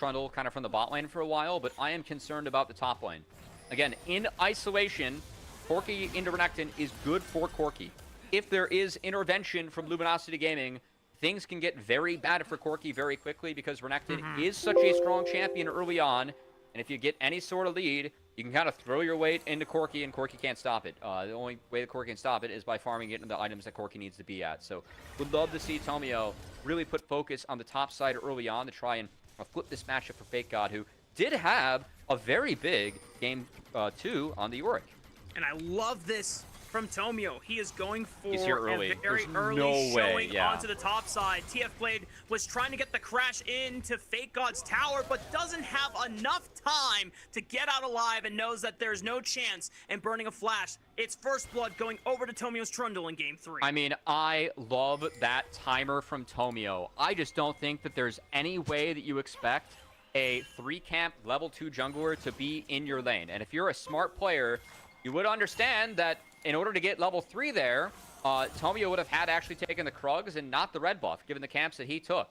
Trundle kind of from the bot lane for a while, but I am concerned about the top lane. Again, in isolation, Corki into Renekton is good for Corki. If there is intervention from Luminosity Gaming, things can get very bad for Corki very quickly because Renekton is such a strong champion early on, and if you get any sort of lead, you can kind of throw your weight into Corki, and Corki can't stop it. The only way that Corki can stop it is by farming it into the items that Corki needs to be at. So, would love to see Tomio really put focus on the top side early on to try and flip this matchup for Fake God, who did have a very big game 2 on the Yorick. And I love this from Tomio. He is going for He's here early. a very There's early no way, showing onto the top side. TF Blade was trying to get the crash into Fake God's tower, but doesn't have enough time to get out alive and knows that there's no chance in burning a flash. It's first blood going over to Tomio's Trundle in game 3. I mean, I love that timer from Tomio. I just don't think that there's any way that you expect a 3-camp level 2 jungler to be in your lane. And if you're a smart player, you would understand that in order to get level 3 there, Tomio would have had actually taken the Krugs and not the red buff, given the camps that he took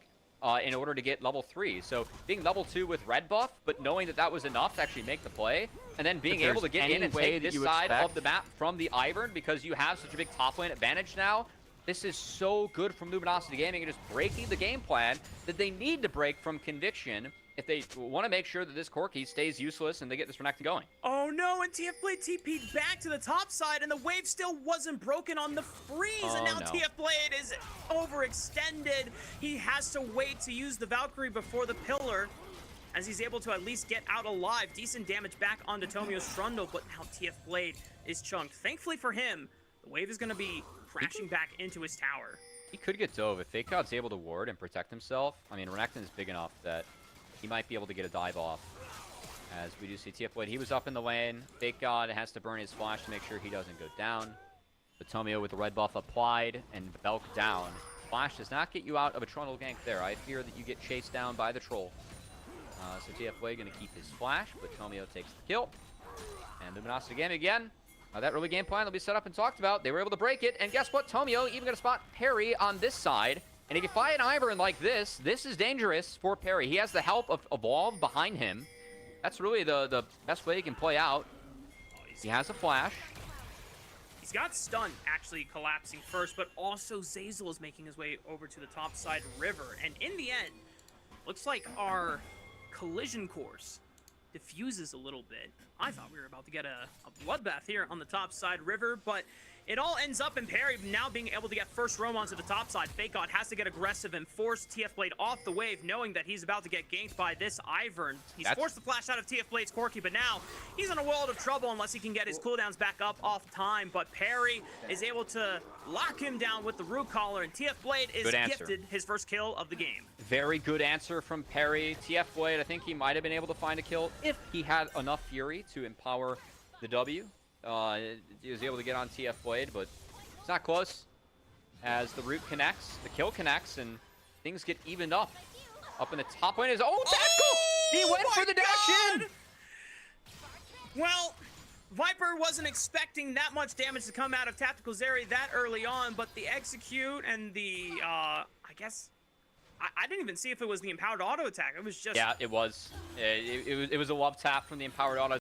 in order to get level 3. So being level 2 with red buff, but knowing that that was enough to actually make the play, and then being able to get in and take this side of the map from the Ivern because you have such a big top lane advantage now, this is so good from Luminosity Gaming and just breaking the game plan that they need to break from Conviction if they want to make sure that this Corki stays useless and they get this Renekton going. Oh no, and TF Blade TP'd back to the top side, and the wave still wasn't broken on the freeze, and now TF Blade is overextended. He has to wait to use the Valkyrie before the pillar, as he's able to at least get out alive. Decent damage back onto Tomio's Trundle, but now TF Blade is chunked. Thankfully for him, the wave is going to be crashing back into his tower. He could get dove if Fake God's able to ward and protect himself. I mean, Renekton is big enough that he might be able to get a dive off. As we do see TF Blade, he was up in the lane. Fake God has to burn his flash to make sure he doesn't go down. But Tomio with the red buff applied and Belk down. Flash does not get you out of a Trundle gank there. I fear that you get chased down by the troll. So TF Blade going to keep his flash, but Tomio takes the kill. And Luminosity Gaming again. That early game plan will be set up and talked about. They were able to break it. And guess what? Tomio even going to spot Perry on this side. And if you fight an Ivern like this is dangerous for Perry. He has the help of Evolve behind him. That's really the best way he can play out. He has a flash. He's got stun actually collapsing first, but also Zazel is making his way over to the top side river. And in the end, looks like our collision course diffuses a little bit. I thought we were about to get a bloodbath here on the top side river, but it all ends up in Perry now being able to get first roam onto the top side. Fake God has to get aggressive and force TF Blade off the wave, knowing that he's about to get ganked by this Ivern. He's forced the flash out of TF Blade's Corki, but now he's in a world of trouble unless he can get his cooldowns back up off time. But Perry is able to lock him down with the root collar, and TF Blade is gifted his first kill of the game. Very good answer from Perry. TF Blade, I think he might have been able to find a kill if he had enough fury to empower the W. He was able to get on TF Blade, but it's not close. As the root connects, the kill connects, and things get evened up. Up in the top lane is that's cool! He went for the dash in! Well, Viper wasn't expecting that much damage to come out of Tactical Zeri that early on, but the execute and the I guess I didn't even see if it was the empowered auto attack. It was just it was a love tap from the empowered auto